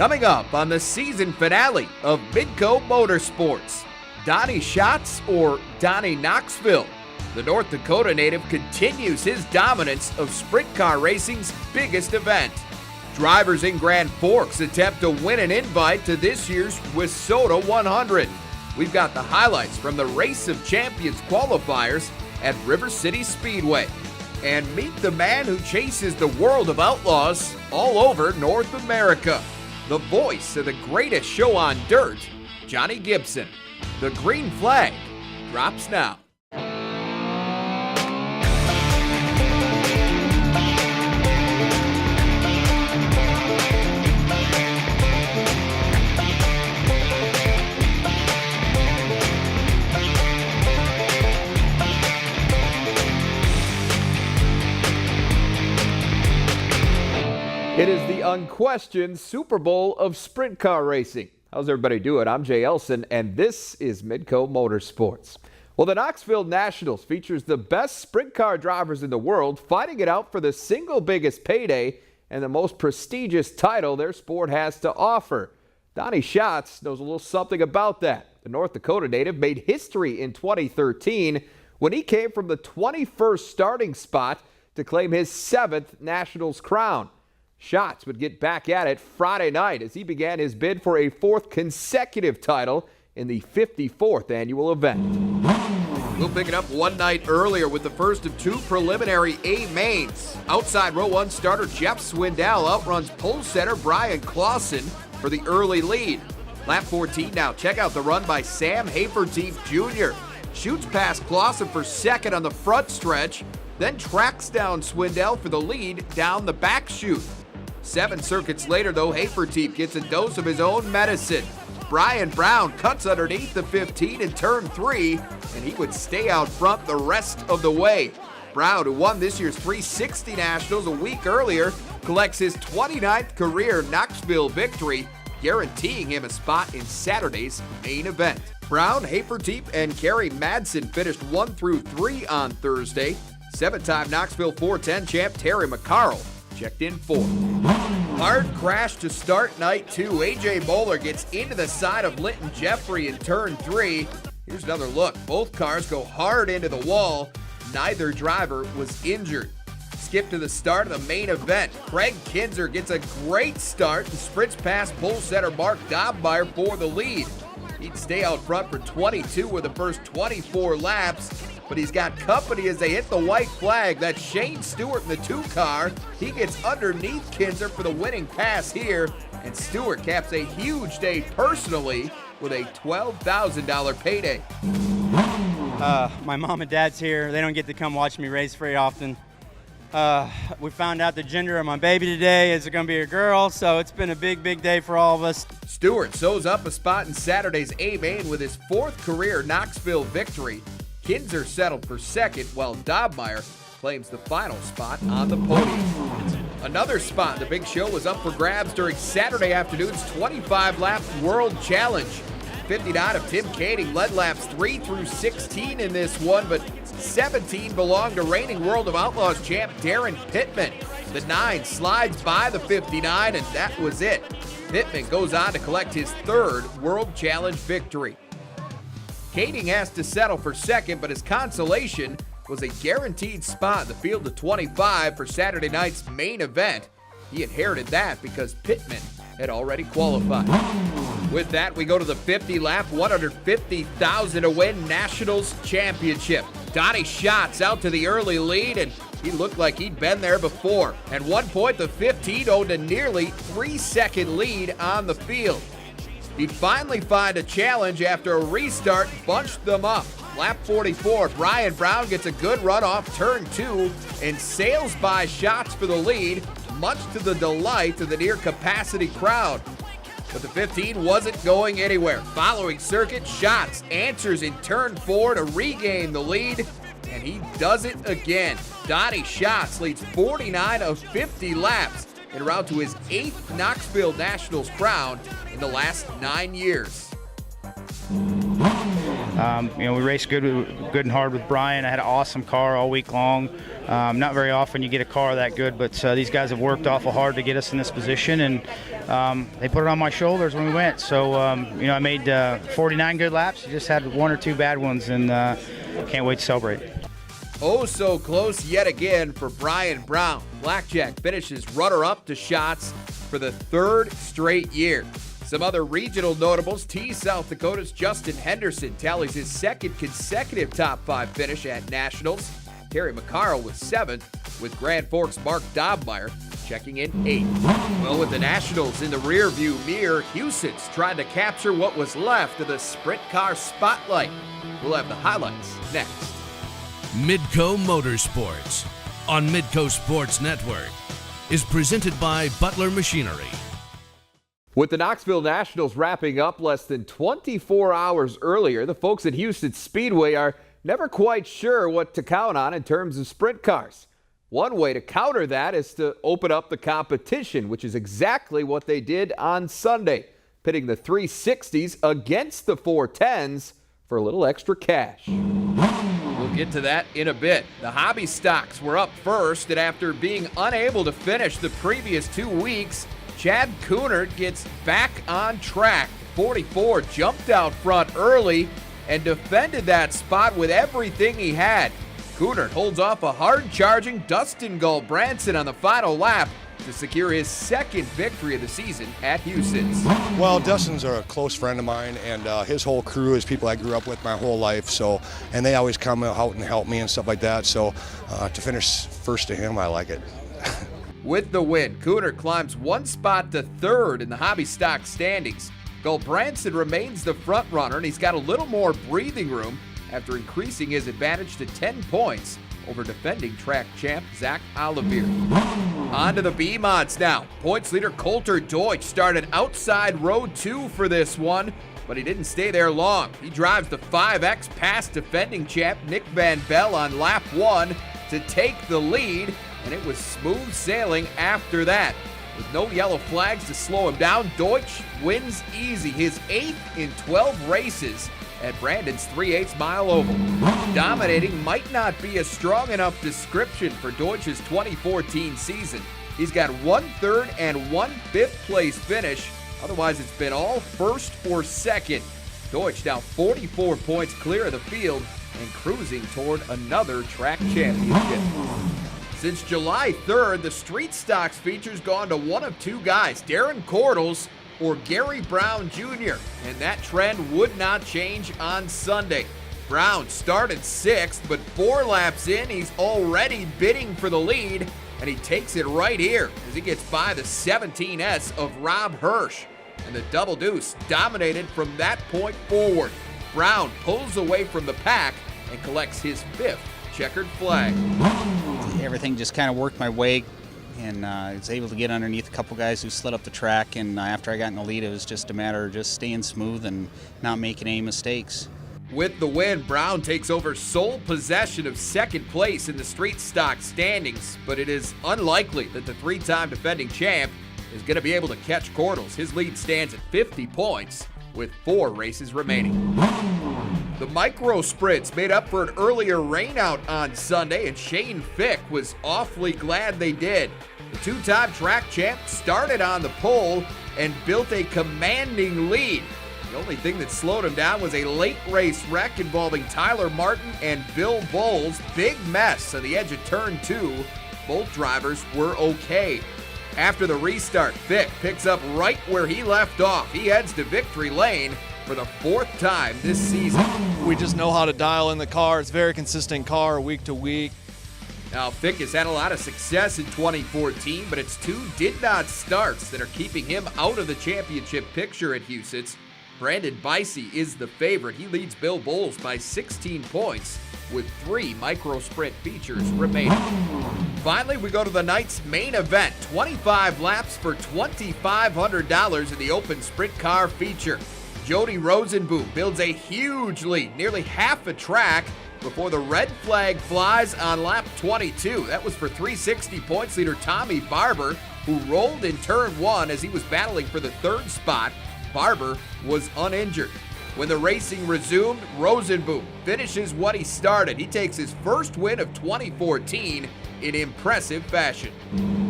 Coming up on the season finale of Midco Motorsports, Donny Schatz or Donny Knoxville? The North Dakota native continues his dominance of sprint car racing's biggest event. Drivers in Grand Forks attempt to win an invite to this year's WISSOTA 100. We've got the highlights from the Race of Champions qualifiers at River Cities Speedway. And meet the man who chases the World of Outlaws all over North America. The voice of the greatest show on dirt, Johnny Gibson. The green flag drops now. It is the unquestioned Super Bowl of sprint car racing. How's everybody doing? I'm Jay Elson, and this is Midco Motorsports. Well, the Knoxville Nationals features the best sprint car drivers in the world fighting it out for the single biggest payday and the most prestigious title their sport has to offer. Donny Schatz knows a little something about that. The North Dakota native made history in 2013 when he came from the 21st starting spot to claim his 7th Nationals crown. Schatz would get back at it Friday night as he began his bid for a 4th consecutive title in the 54th annual event. We'll pick it up one night earlier with the first of 2 preliminary A mains. Outside row 1 starter Jeff Swindell outruns pole setter Brian Clausen for the early lead. Lap 14 now. Check out the run by Sam Haferteef Jr. Shoots past Clausen for second on the front stretch, then tracks down Swindell for the lead down the back chute. 7 circuits later, though, Haferteef gets a dose of his own medicine. Brian Brown cuts underneath the 15 in turn 3, and he would stay out front the rest of the way. Brown, who won this year's 360 Nationals a week earlier, collects his 29th career Knoxville victory, guaranteeing him a spot in Saturday's main event. Brown, Haferteef, and Kerry Madsen finished 1 through 3 on Thursday. 7-time Knoxville 410 champ Terry McCarroll checked in 4th. Hard crash to start night 2. A.J. Moeller gets into the side of Linton Jeffrey in turn 3. Here's another look. Both cars go hard into the wall. Neither driver was injured. Skip to the start of the main event. Craig Kinzer gets a great start and sprints past pole setter Mark Dobmeyer for the lead. He'd stay out front for 22 of the first 24 laps, but he's got company as they hit the white flag. That's Shane Stewart in the 2 car. He gets underneath Kinzer for the winning pass here, and Stewart caps a huge day personally with a $12,000 payday. My mom and dad's here. They don't get to come watch me race very often. We found out the gender of my baby today. Is it going to be a girl? So it's been a big, big day for all of us. Stewart sews up a spot in Saturday's A main with his 4th career Knoxville victory. Kinzer settled for second, while Dobmeyer claims the final spot on the podium. Another spot in the big show was up for grabs during Saturday afternoon's 25-lap World Challenge. 59 of Tim Kading led laps 3 through 16 in this one, but 17 belonged to reigning World of Outlaws champ Darren Pittman. The 9 slides by the 59, and that was it. Pittman goes on to collect his 3rd World Challenge victory. Kading has to settle for second, but his consolation was a guaranteed spot in the field of 25 for Saturday night's main event. He inherited that because Pittman had already qualified. With that, we go to the 50-lap, $150,000 to win Nationals Championship. Donny Schatz out to the early lead, and he looked like he'd been there before. At one point, the 15 owned a nearly 3-second lead on the field. He'd finally find a challenge after a restart bunched them up. Lap 44, Brian Brown gets a good run off turn 2 and sails by Schatz for the lead, much to the delight of the near-capacity crowd. But the 15 wasn't going anywhere. Following circuit, Schatz answers in turn 4 to regain the lead, and he does it again. Donny Schatz leads 49 of 50 laps en route to his 8th Knoxville Nationals crown in the last 9 years. We raced good and hard with Brian. I had an awesome car all week long. Not very often you get a car that good, but these guys have worked awful hard to get us in this position, and they put it on my shoulders when we went. So, I made 49 good laps. Just had 1 or 2 bad ones, and can't wait to celebrate. Oh, so close yet again for Brian Brown. Blackjack finishes runner-up to Schatz for the 3rd straight year. Some other regional notables: South Dakota's Justin Henderson tallies his 2nd consecutive top 5 finish at Nationals. Terry McCarl was 7th, with Grand Forks' Mark Dobmeyer checking in 8th. Well, with the Nationals in the rearview mirror, Houston's trying to capture what was left of the sprint car spotlight. We'll have the highlights next. Midco Motorsports on Midco Sports Network is presented by Butler Machinery. With the Knoxville Nationals wrapping up less than 24 hours earlier, the folks at Houston Speedway are never quite sure what to count on in terms of sprint cars. One way to counter that is to open up the competition, which is exactly what they did on Sunday, pitting the 360s against the 410s for a little extra cash. We'll get to that in a bit. The hobby stocks were up first, and after being unable to finish the previous 2 weeks, Chad Coonert gets back on track. 44 jumped out front early and defended that spot with everything he had. Coonert holds off a hard-charging Dustin Gulbranson on the final lap to secure his 2nd victory of the season at Houston's. Well, Dustin's a close friend of mine, and his whole crew is people I grew up with my whole life. And they always come out and help me and stuff like that. So to finish first to him, I like it. With the win, Coonert climbs 1 spot to 3rd in the hobby stock standings. Gulbranson remains the front runner, and he's got a little more breathing room after increasing his advantage to 10 points over defending track champ Zach Olivier. On to the B-Mods now. Points leader Coulter Deutsch started outside row 2 for this one, but he didn't stay there long. He drives the 5X past defending champ Nick Van Bell on lap 1 to take the lead, and it was smooth sailing after that. With no yellow flags to slow him down, Deutsch wins easy, his 8th in 12 races at Brandon's 3/8 mile oval. Dominating might not be a strong enough description for Deutsch's 2014 season. He's got 1/3 and 1/5 place finish. Otherwise, it's been all 1st or 2nd. Deutsch now 44 points clear of the field and cruising toward another track championship. Since July 3rd, the Street Stocks feature's gone to one of 2 guys, Darren Cordles or Gary Brown Jr., and that trend would not change on Sunday. Brown started 6th, but 4 laps in, he's already bidding for the lead, and he takes it right here as he gets by the 17S of Rob Hirsch. And the Double Deuce dominated from that point forward. Brown pulls away from the pack and collects his 5th checkered flag. Everything just kind of worked my way, and I was able to get underneath a couple guys who slid up the track, and after I got in the lead, it was just a matter of just staying smooth and not making any mistakes. With the win, Brown takes over sole possession of 2nd place in the Street Stock standings, but it is unlikely that the 3-time defending champ is going to be able to catch Cordles. His lead stands at 50 points with 4 races remaining. The micro sprints made up for an earlier rainout on Sunday, and Shane Fick was awfully glad they did. The 2-time track champ started on the pole and built a commanding lead. The only thing that slowed him down was a late race wreck involving Tyler Martin and Bill Bowles. Big mess on the edge of turn 2. Both drivers were okay. After the restart, Fick picks up right where he left off. He heads to victory lane for the 4th time this season. We just know how to dial in the car. It's a very consistent car week to week. Now, Fick has had a lot of success in 2014, but it's 2 did-not starts that are keeping him out of the championship picture at Houston's. Brandon Bicey is the favorite. He leads Bill Bowles by 16 points with 3 micro sprint features remaining. Finally, we go to the night's main event. 25 laps for $2,500 in the open sprint car feature. Jody Rosenboom builds a huge lead, nearly half a track, before the red flag flies on lap 22. That was for 360 points leader Tommy Barber, who rolled in turn 1 as he was battling for the 3rd spot. Barber was uninjured. When the racing resumed, Rosenboom finishes what he started. He takes his first win of 2014 in impressive fashion.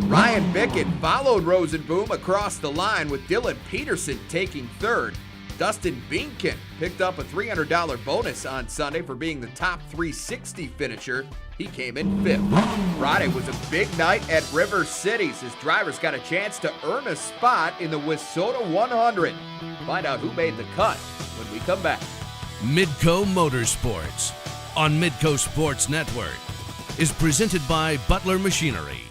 Ryan Bickett followed Rosenboom across the line with Dylan Peterson taking third. Dustin Bienken picked up a $300 bonus on Sunday for being the top 360 finisher. He came in fifth. Friday was a big night at River Cities. His drivers got a chance to earn a spot in the WISSOTA 100. Find out who made the cut when we come back. Midco Motorsports on Midco Sports Network is presented by Butler Machinery.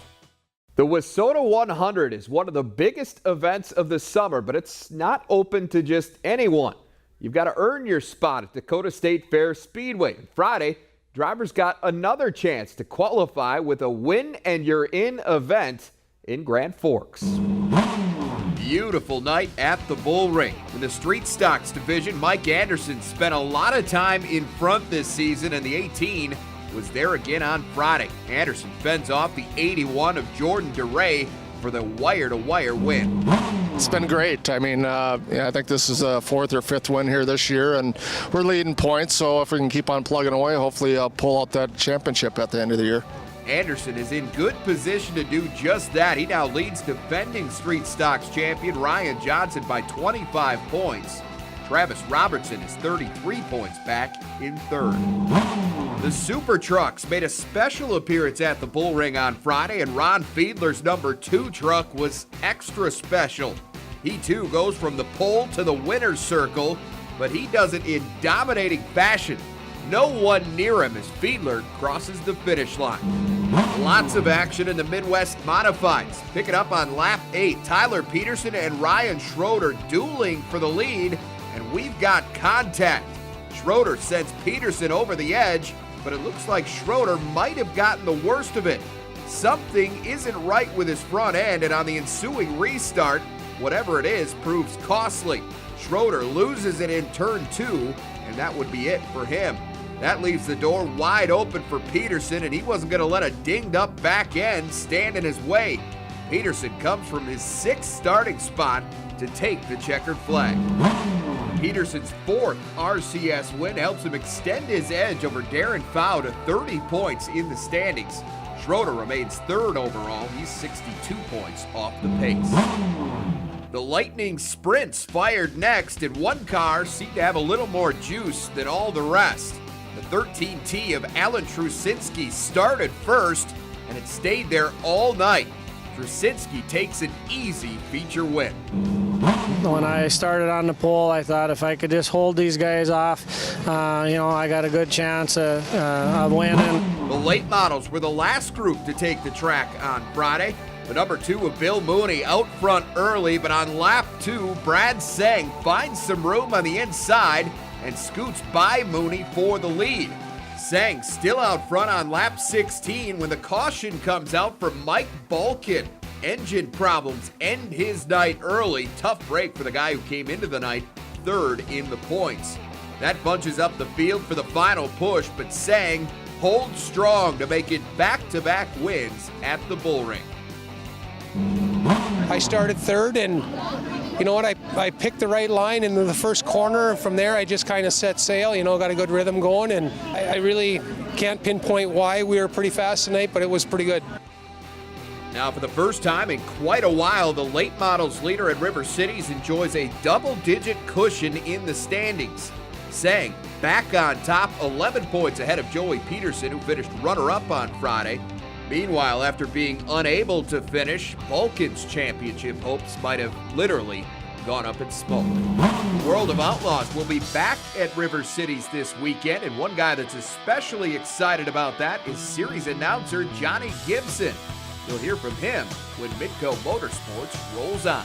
The WISSOTA 100 is one of the biggest events of the summer, but it's not open to just anyone. You've got to earn your spot at Dakota State Fair Speedway. Friday, drivers got another chance to qualify with a win and you're in event in Grand Forks. Beautiful night at the Bull Ring. In the Street Stocks division, Mike Anderson spent a lot of time in front this season, and the 18 was there again on Friday. Anderson fends off the 81 of Jordan DeRay for the wire-to-wire win. It's been great. I mean, I think this is a fourth or fifth win here this year, and we're leading points, so if we can keep on plugging away, hopefully I'll pull out that championship at the end of the year. Anderson is in good position to do just that. He now leads defending Street Stocks champion Ryan Johnson by 25 points. Travis Robertson is 33 points back in third. The Super Trucks made a special appearance at the Bull Ring on Friday, and Ron Fiedler's number 2 truck was extra special. He too goes from the pole to the winner's circle, but he does it in dominating fashion. No one near him as Fiedler crosses the finish line. Lots of action in the Midwest Modifieds. Picking up on lap 8, Tyler Peterson and Ryan Schroeder dueling for the lead, and we've got contact. Schroeder sends Peterson over the edge, but it looks like Schroeder might have gotten the worst of it. Something isn't right with his front end, and on the ensuing restart, whatever it is proves costly. Schroeder loses it in turn 2, and that would be it for him. That leaves the door wide open for Peterson, and he wasn't going to let a dinged-up back end stand in his way. Peterson comes from his 6th starting spot to take the checkered flag. Peterson's 4th RCS win helps him extend his edge over Darren Fow to 30 points in the standings. Schroeder remains 3rd overall. He's 62 points off the pace. The Lightning Sprints fired next, and one car seemed to have a little more juice than all the rest. The 13T of Alan Trusinski started first, and it stayed there all night. Trusinski takes an easy feature win. When I started on the pole, I thought if I could just hold these guys off, I got a good chance of winning. The late models were the last group to take the track on Friday. The number 2 of Bill Mooney out front early, but on lap 2, Brad Sang finds some room on the inside and scoots by Mooney for the lead. Sang still out front on lap 16 when the caution comes out for Mike Balkin. Engine problems end his night early. Tough break for the guy who came into the night 3rd in the points. That bunches up the field for the final push, but Sang holds strong to make it back-to-back wins at the Bull Ring. I started 3rd, and you know what, I picked the right line into the first corner. From there I just kind of set sail, got a good rhythm going, and I really can't pinpoint why we were pretty fast tonight, but it was pretty good. Now for the first time in quite a while, the late models leader at River Cities enjoys a double-digit cushion in the standings. Sang back on top, 11 points ahead of Joey Peterson, who finished runner-up on Friday. Meanwhile, after being unable to finish, Balkin's championship hopes might have literally gone up in smoke. The World of Outlaws will be back at River Cities this weekend, and one guy that's especially excited about that is series announcer Johnny Gibson. You'll hear from him when Midco Motorsports rolls on.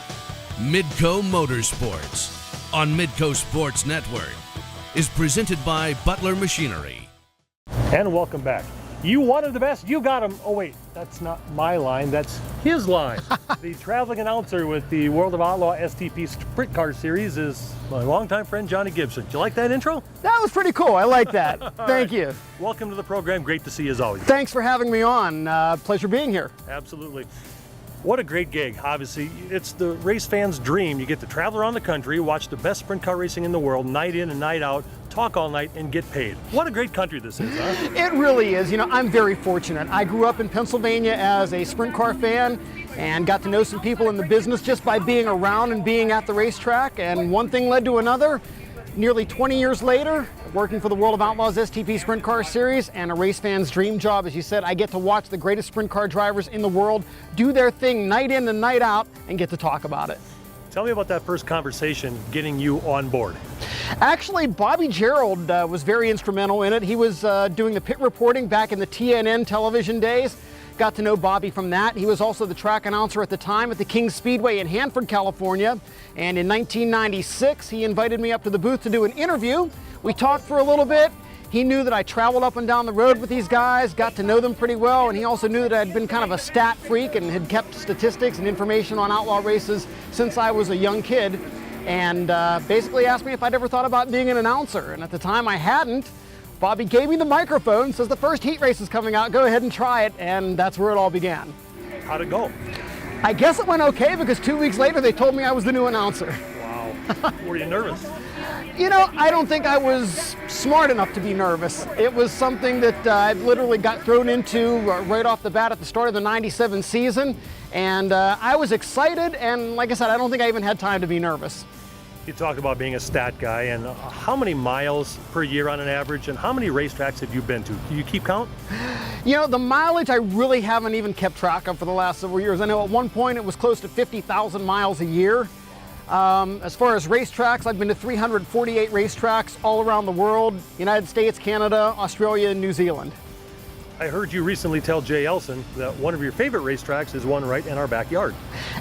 Midco Motorsports on Midco Sports Network is presented by Butler Machinery. And welcome back. You wanted the best, you got him. Oh wait, that's not my line, that's his line. The traveling announcer with the World of Outlaw STP Sprint Car Series is my longtime friend Johnny Gibson. Did you like that intro? That was pretty cool, I like that. Thank you. Welcome to the program, great to see you as always. Thanks for having me on, pleasure being here. Absolutely. What a great gig. Obviously, it's the race fan's dream. You get to travel around the country, watch the best sprint car racing in the world, night in and night out, talk all night, and get paid. What a great country this is, huh? It really is. You know, I'm very fortunate. I grew up in Pennsylvania as a sprint car fan and got to know some people in the business just by being around and being at the racetrack. And one thing led to another. Nearly 20 years later, working for the World of Outlaws STP Sprint Car Series and a race fan's dream job, as you said, I get to watch the greatest sprint car drivers in the world do their thing night in and night out and get to talk about it. Tell me about that first conversation getting you on board. Actually, Bobby Gerald was very instrumental in it. He was doing the pit reporting back in the TNN television days. Got to know Bobby from that. He was also the track announcer at the time at the King Speedway in Hanford, California. And in 1996, he invited me up to the booth to do an interview. We talked for a little bit. He knew that I traveled up and down the road with these guys, got to know them pretty well, and he also knew that I'd been kind of a stat freak and had kept statistics and information on outlaw races since I was a young kid. And basically asked me if I'd ever thought about being an announcer. And at the time I hadn't. Bobby gave me the microphone, says the first heat race is coming out, go ahead and try it, and that's where it all began. How'd it go? I guess it went okay because 2 weeks later they told me I was the new announcer. Wow. Were you nervous? You know, I don't think I was smart enough to be nervous. It was something that I literally got thrown into right off the bat at the start of the '97 season, and I was excited, and like I said, I don't think I even had time to be nervous. You talked about being a stat guy, and how many miles per year on an average, and how many racetracks have you been to? Do you keep count? You know, the mileage I really haven't even kept track of for the last several years. I know at one point it was close to 50,000 miles a year. As far as racetracks, I've been to 348 racetracks all around the world, United States, Canada, Australia, and New Zealand. I heard you recently tell Jay Elson that one of your favorite racetracks is one right in our backyard.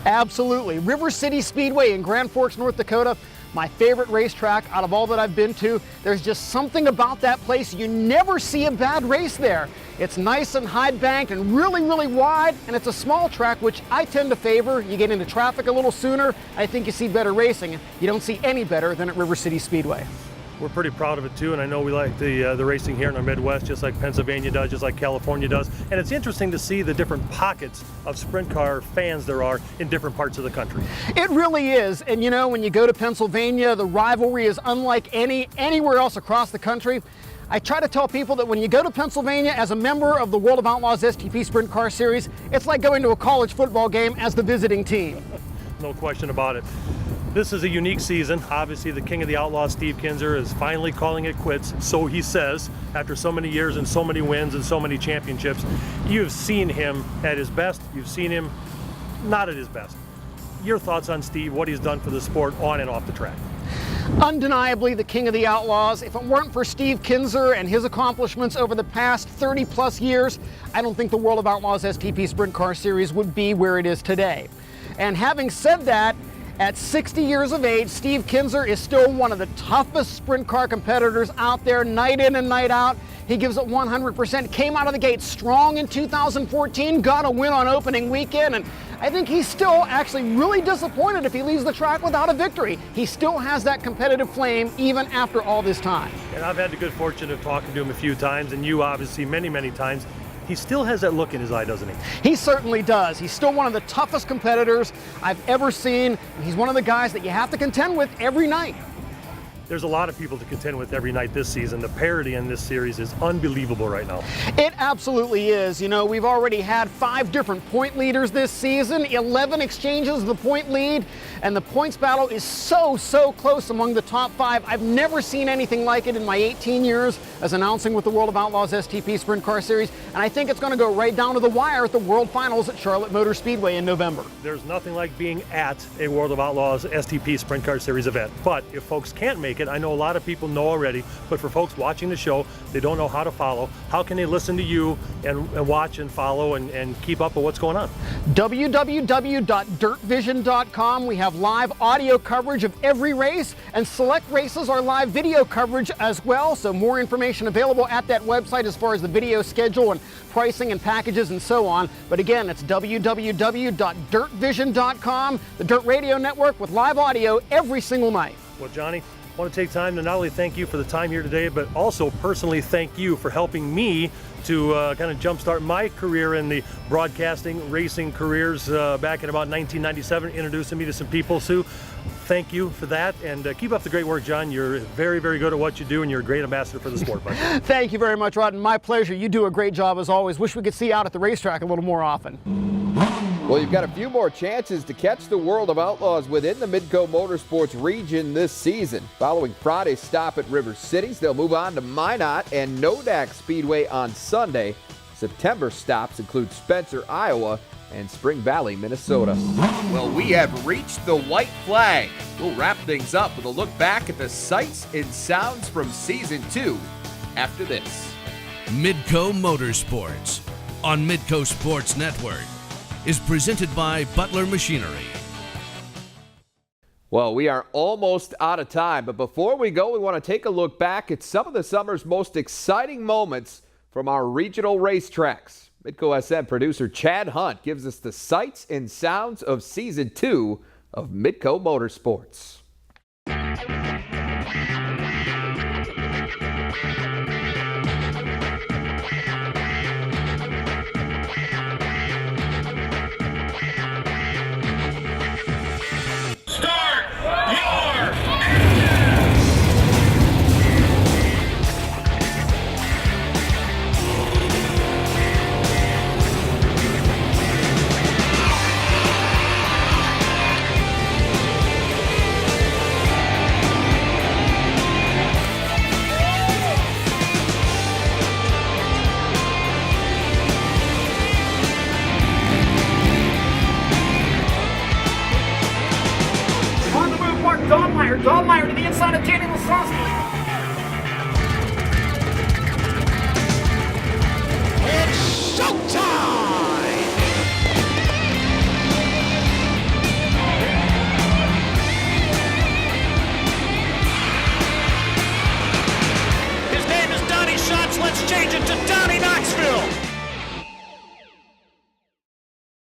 Absolutely. River Cities Speedway in Grand Forks, North Dakota, my favorite racetrack out of all that I've been to. There's just something about that place. You never see a bad race there. It's nice and high banked and really, really wide, and it's a small track, which I tend to favor. You get into traffic a little sooner. I think you see better racing. You don't see any better than at River Cities Speedway. We're pretty proud of it too, and I know we like the racing here in our Midwest, just like Pennsylvania does, just like California does. And it's interesting to see the different pockets of sprint car fans there are in different parts of the country. It really is, and you know, when you go to Pennsylvania, the rivalry is unlike anywhere else across the country. I try to tell people that when you go to Pennsylvania as a member of the World of Outlaws STP Sprint Car Series, it's like going to a college football game as the visiting team. No question about it. This is a unique season. Obviously, the king of the Outlaws, Steve Kinser, is finally calling it quits, so he says, after so many years and so many wins and so many championships. You've seen him at his best. You've seen him not at his best. Your thoughts on Steve, what he's done for the sport on and off the track? Undeniably the king of the Outlaws. If it weren't for Steve Kinser and his accomplishments over the past 30 plus years, I don't think the World of Outlaws STP Sprint Car Series would be where it is today. And having said that, at 60 years of age, Steve Kinser is still one of the toughest sprint car competitors out there, night in and night out. He gives it 100%, came out of the gate strong in 2014, got a win on opening weekend, and I think he's still actually really disappointed if he leaves the track without a victory. He still has that competitive flame even after all this time. And I've had the good fortune of talking to him a few times, and you obviously many, many times. He still has that look in his eye, doesn't he? He certainly does. He's still one of the toughest competitors I've ever seen. He's one of the guys that you have to contend with every night. There's a lot of people to contend with every night this season. The parity in this series is unbelievable right now. It absolutely is. You know, we've already had 5 different point leaders this season, 11 exchanges of the point lead, and the points battle is so close among the top 5. I've never seen anything like it in my 18 years as announcing with the World of Outlaws STP Sprint Car Series, and I think it's going to go right down to the wire at the World Finals at Charlotte Motor Speedway in November. There's nothing like being at a World of Outlaws STP Sprint Car Series event, but if folks can't make it, I know a lot of people know already, but for folks watching the show, they don't know how to follow. How can they listen to you and watch and follow and keep up with what's going on? www.dirtvision.com. We have live audio coverage of every race, and select races are live video coverage as well, so more information available at that website as far as the video schedule and pricing and packages and so on. But again, it's www.dirtvision.com, the Dirt Radio Network with live audio every single night. Well, Johnny, I want to take time to not only thank you for the time here today, but also personally thank you for helping me to kind of jumpstart my career in the broadcasting, racing careers back in about 1997, introducing me to some people. Sue, thank you for that, and keep up the great work, John. You're very, very good at what you do, and you're a great ambassador for the sport, bud. Thank you very much, Rod, and my pleasure. You do a great job as always. Wish we could see you out at the racetrack a little more often. Well, you've got a few more chances to catch the World of Outlaws within the Midco Motorsports region this season. Following Friday's stop at River Cities, they'll move on to Minot and Nodak Speedway on Sunday. September stops include Spencer, Iowa, and Spring Valley, Minnesota. Well, we have reached the white flag. We'll wrap things up with a look back at the sights and sounds from Season 2 after this. Midco Motorsports on Midco Sports Network is presented by Butler Machinery. Well, we are almost out of time, but before we go, we want to take a look back at some of the summer's most exciting moments from our regional racetracks. Midco SM producer Chad Hunt gives us the sights and sounds of Season 2 of Midco Motorsports. Dahlmeyer to the inside of Danny Lasowski. It's showtime!